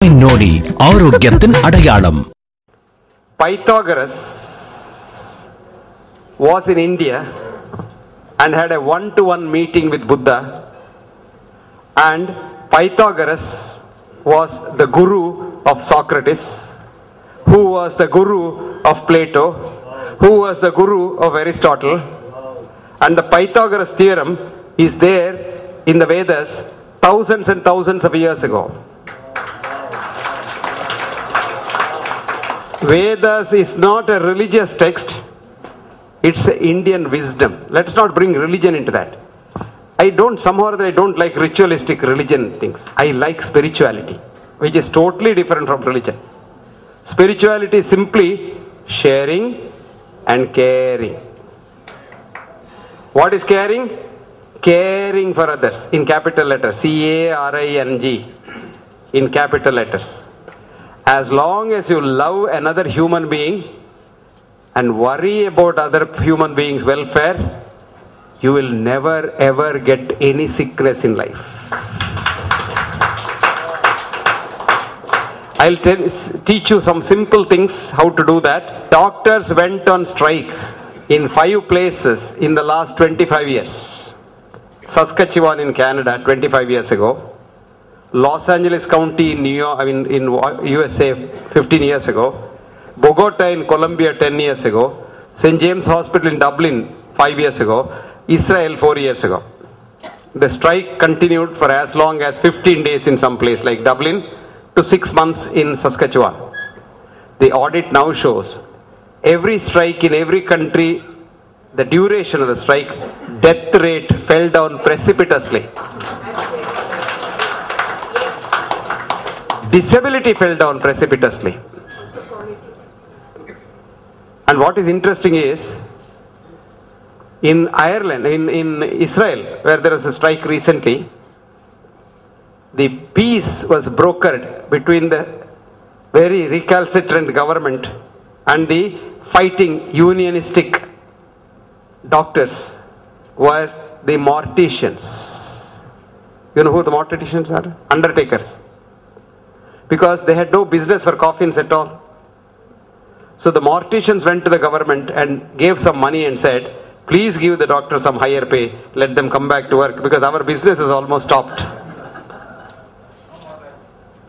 Divine Noni, ஆரோக்கியத்தின் அடையாளம். Pythagoras was in India and had a one-to-one meeting with Buddha, and Pythagoras was the guru of Socrates, who was the guru of Plato, who was the guru of Aristotle, and the Pythagoras theorem is there in the Vedas thousands and thousands of years ago. Vedas is not a religious text, it's Indian wisdom. Let's not bring religion into that. I don't like ritualistic religion things. I like spirituality, which is totally different from religion. Spirituality is simply sharing and caring. What is caring? Caring for others in capital letters, C-A-R-I-N-G, in capital letters. As long as you love another human being and worry about other human beings' welfare, you will never ever get any sickness in life. I'll teach you some simple things how to do that. Doctors went on strike in 5 places in the last 25 years. Saskatchewan in Canada 25 years ago. Los Angeles County in New York, in USA 15 years ago, Bogota in Colombia 10 years ago, St. James Hospital in Dublin 5 years ago, Israel 4 years ago. The strike continued for as long as 15 days in some place like Dublin to 6 months in Saskatchewan. The audit now shows every strike in every country, the duration of the strike, death rate fell down precipitously. Disability fell down precipitously. And what is interesting is, in Ireland, in Israel, where there was a strike recently, the peace was brokered between the very recalcitrant government and the fighting unionistic doctors were the morticians. You know who the morticians are? Undertakers. Because they had no business for coffins at all. So the morticians went to the government and gave some money and said, please give the doctors some higher pay, let them come back to work because our business is almost stopped.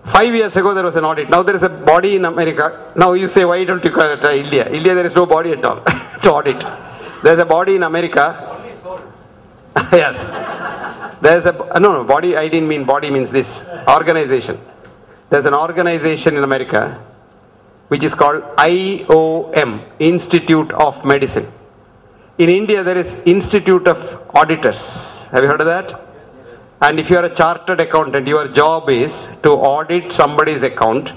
5 years ago there was an audit. Now there is a body in America. Now you say, why don't you call it India? India there is no body at all to audit. There is a body in America. Yes. There is a, no, body, I didn't mean body means this, organization. There's an organization in America which is called IOM, Institute of Medicine. In India there is Institute of Auditors. Have you heard of that? And if you are a chartered accountant, your job is to audit somebody's account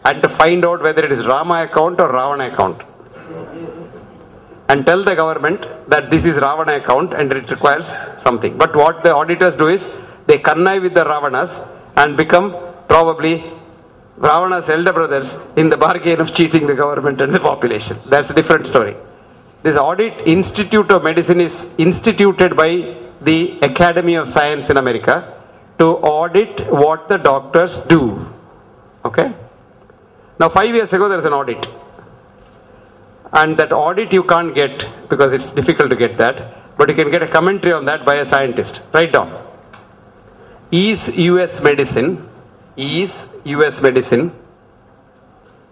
and to find out whether it is Rama account or Ravana account. And tell the government that this is Ravana account and it requires something. But what the auditors do is, they connive with the Ravanas and become probably Ravana's elder brothers in the bargain of cheating the government and the population. That's a different story. This Audit Institute of Medicine is instituted by the Academy of Science in America to audit what the doctors do. Okay? Now 5 years ago there is an audit. And that audit you can't get because it's difficult to get that. But you can get a commentary on that by a scientist. Write down. Is US medicine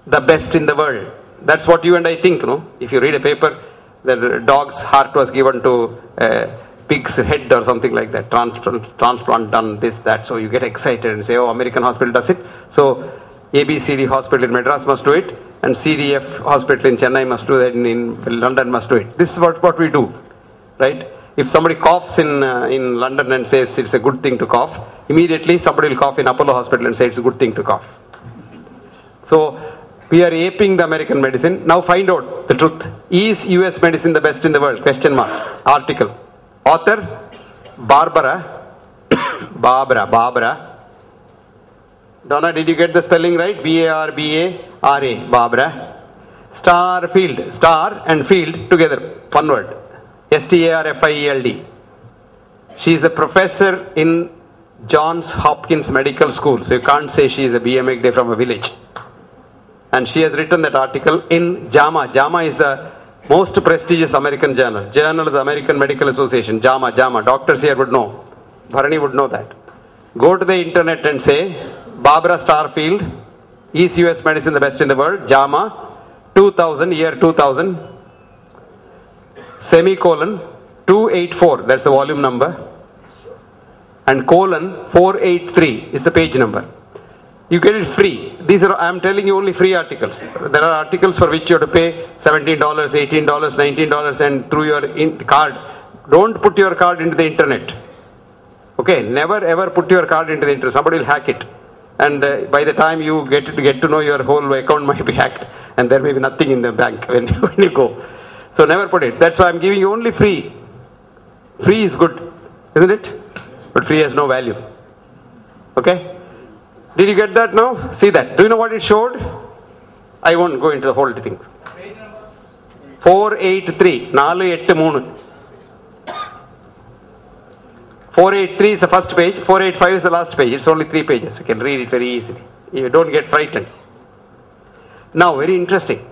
the best in the world? That's what you and I think, no? If you read a paper, the dog's heart was given to a pig's head or something like that, transplant done, this, that, so you get excited and say, oh, American hospital does it, so ABCD hospital in Madras must do it, and CDF hospital in Chennai must do that, in London must do it. This is what we do, right? If somebody coughs in London and says it's a good thing to cough, immediately somebody will cough in Apollo hospital and say it's a good thing to cough. So we are aping the American medicine. Now find out the truth. Is US medicine the best in the world? Question mark. Article. Author Barbara. Donna, did you get the spelling right? B-A-R-B-A-R-A. Barbara. Starfield. Star and field together. One word. S-T-A-R-F-I-E-L-D. She is a professor in Johns Hopkins Medical School. So you can't say she is a B.M.Hegde from a village. And she has written that article in JAMA. JAMA is the most prestigious American journal. Journal of the American Medical Association. JAMA, JAMA. Doctors here would know. Bharani would know that. Go to the internet and say, Barbara Starfield, is US medicine the best in the world? JAMA, 2000, year 2000, semicolon, 284, that's the volume number, and colon, 483 is the page number. You get it free. These are, I am telling you, only free articles. There are articles for which you have to pay $17, $18, $19 and through your card. Don't put your card into the internet. Okay, never ever put your card into the internet. Somebody will hack it. And by the time you get to know, your whole account might be hacked. And there may be nothing in the bank when you go. So never put it. That's why I'm giving you only free. Free is good, isn't it? But free has no value. Okay? Did you get that now? See that. Do you know what it showed? I won't go into the whole thing. 483. 483. 483 is the first page. 485 is the last page. It's only 3 pages. You can read it very easily. You don't get frightened. Now, very interesting.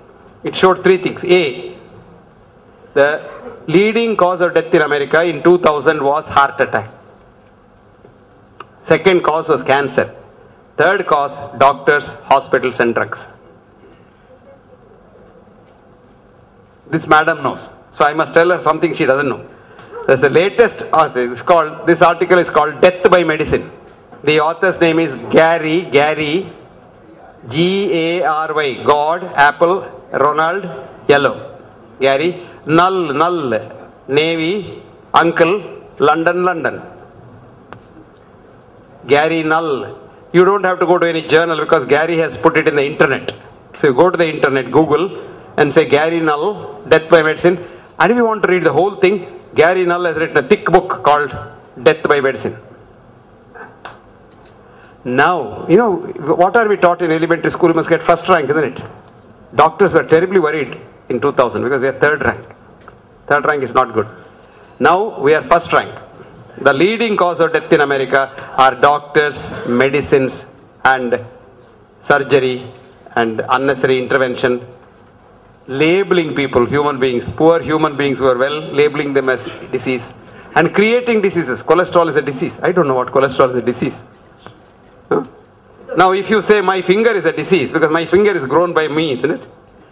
It showed 3 things. A, the leading cause of death in America in 2000 was heart attack. Second cause was cancer. Third cause, doctors, hospitals and drugs. This madam knows. So I must tell her something she doesn't know. There's the latest article. This article is called Death by Medicine. The author's name is Gary, Gary, G-A-R-Y, God, Apple, Ronald, Yellow. Gary, Null, Null, Navy, Uncle, London, London. Gary Null. You don't have to go to any journal because Gary has put it in the internet. So you go to the internet, Google, and say Gary Null, Death by Medicine. And if you want to read the whole thing, Gary Null has written a thick book called Death by Medicine. Now, you know, what are we taught in elementary school? We must get first rank, isn't it? Doctors were terribly worried in 2000 because we are third rank. Third rank is not good. Now we are first rank. The leading cause of death in America are doctors, medicines, and surgery, and unnecessary intervention. Labeling people, human beings, poor human beings who are well, labeling them as disease, and creating diseases. Cholesterol is a disease. I don't know what cholesterol is a disease. Huh? Now, if you say my finger is a disease because my finger is grown by me, isn't it?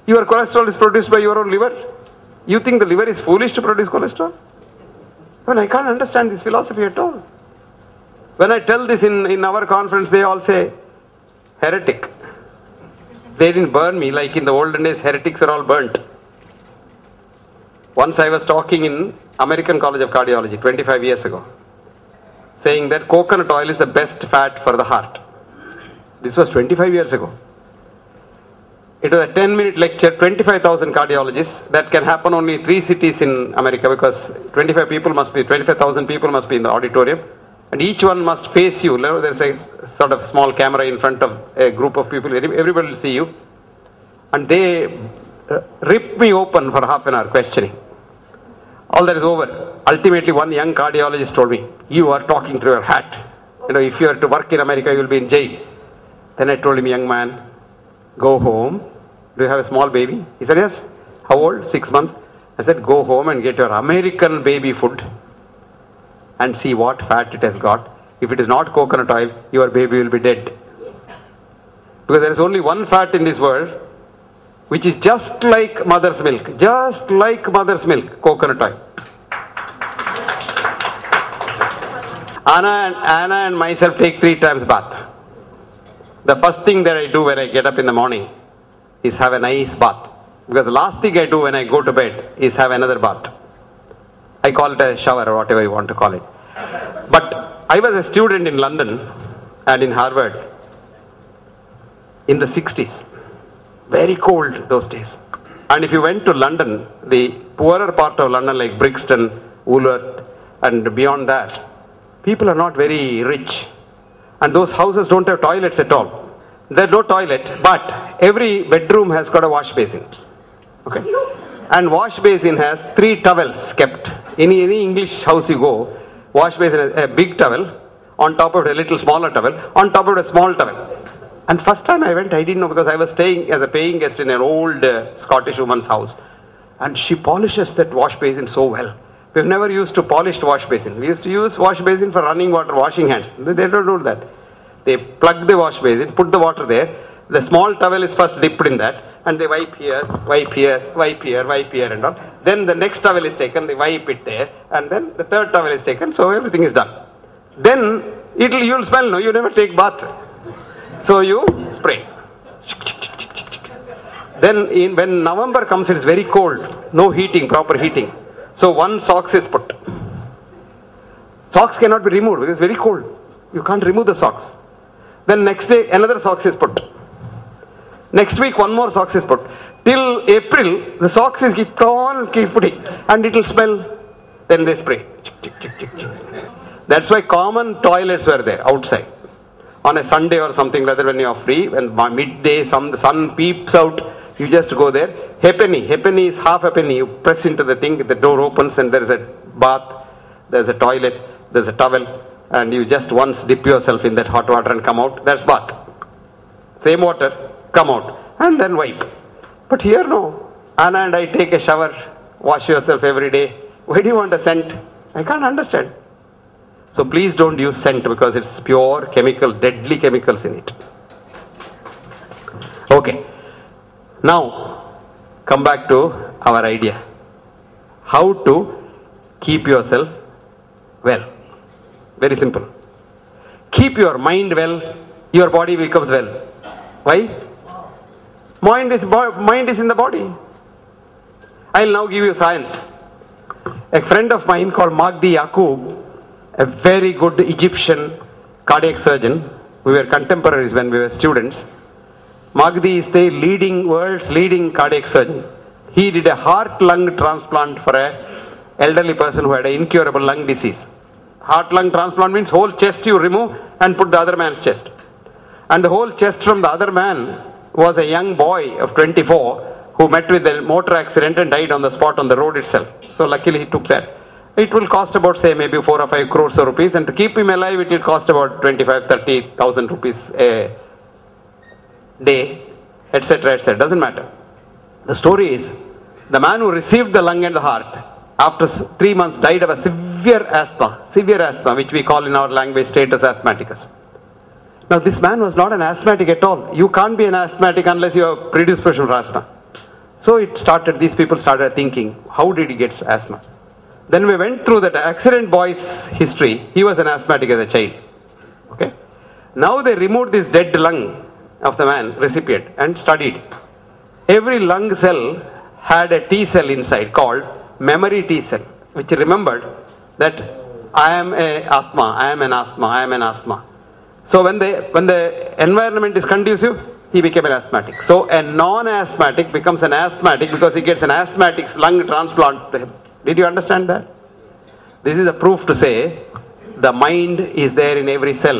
Your cholesterol is produced by your own liver. You think the liver is foolish to produce cholesterol? Well, I can't understand this philosophy at all. When I tell this in our conference, they all say, heretic. They didn't burn me like in the olden days, heretics were all burnt. Once I was talking in American College of Cardiology 25 years ago, saying that coconut oil is the best fat for the heart. This was 25 years ago. It was a 10-minute lecture, 25,000 cardiologists. That can happen only in 3 cities in America because 25,000 people must be in the auditorium. And each one must face you. There's a sort of small camera in front of a group of people. Everybody will see you. And they ripped me open for half an hour questioning. All that is over. Ultimately, one young cardiologist told me, you are talking through your hat. You know, if you are to work in America, you will be in jail. Then I told him, young man, go home. Do you have a small baby? He said, yes. How old? 6 months. I said, go home and get your American baby food and see what fat it has got. If it is not coconut oil, your baby will be dead. Because there is only one fat in this world which is just like mother's milk. Just like mother's milk, coconut oil. Anna and myself take 3 times bath. The first thing that I do when I get up in the morning is have a nice bath. Because the last thing I do when I go to bed is have another bath. I call it a shower or whatever you want to call it. But I was a student in London and in Harvard in the 60s. Very cold those days. And if you went to London, the poorer part of London like Brixton, Woolworth and beyond that, people are not very rich. And those houses don't have toilets at all. There's no toilet, but every bedroom has got a wash basin. Okay? And wash basin has 3 towels kept. Any English house you go, wash basin has a big towel. on top of it a little smaller towel, on top of it a small towel. And first time I went, I didn't know, because I was staying as a paying guest in an old Scottish woman's house. And she polishes that wash basin so well. We've never used to polished wash basin. We used to use wash basin for running water, washing hands. They don't do that. They plug the wash basin, put the water there. The small towel is first dipped in that, and they wipe here, wipe here, wipe here, wipe here and all. Then the next towel is taken, they wipe it there, and then the third towel is taken, so everything is done. Then you'll smell, no, you never take bath. So you spray. Then when November comes, it is very cold, no heating, proper heating. So one socks is put. Socks cannot be removed because it's very cold. You can't remove the socks. Then next day another socks is put. Next week one more socks is put. Till April the socks is keep putting and it will smell. Then they spray. That's why common toilets were there outside. On a Sunday or something like that, when you are free, when midday the sun peeps out, you just go there. Halfpenny is half a penny. You press into the thing, the door opens and there is a bath, there is a toilet, there is a towel, and you just once dip yourself in that hot water and come out. That's bath. Same water, come out, and then wipe. But here no. Anna and I take a shower, wash yourself every day. Why do you want a scent? I can't understand. So please don't use scent because it's pure chemical, deadly chemicals in it. Okay. Now, come back to our idea. How to keep yourself well. Very simple. Keep your mind well, your body becomes well. Why? Mind is in the body. I'll now give you science. A friend of mine called Magdi Yaqub, a very good Egyptian cardiac surgeon. We were contemporaries when we were students. Magdi is the world's leading cardiac surgeon. He did a heart-lung transplant for an elderly person who had an incurable lung disease. Heart-lung transplant means whole chest you remove and put the other man's chest. And the whole chest from the other man was a young boy of 24 who met with a motor accident and died on the spot on the road itself. So luckily he took that. It will cost about, say, maybe 4 or 5 crores of rupees, and to keep him alive it will cost about 25,000-30,000 rupees a day, etc., etc. Doesn't matter. The story is, the man who received the lung and the heart, after 3 months died of a severe asthma, which we call in our language status asthmaticus. Now this man was not an asthmatic at all. You can't be an asthmatic unless you have predisposition for asthma. So these people started thinking, how did he get asthma? Then we went through that accident boy's history. He was an asthmatic as a child. Okay. Now they removed this dead lung of the man, recipient, and studied. Every lung cell had a T cell inside called memory T cell, which remembered that I am an asthma. So when the environment is conducive, he became an asthmatic. So a non-asthmatic becomes an asthmatic because he gets an asthmatic lung transplant. Did you understand that? This is a proof to say the mind is there in every cell.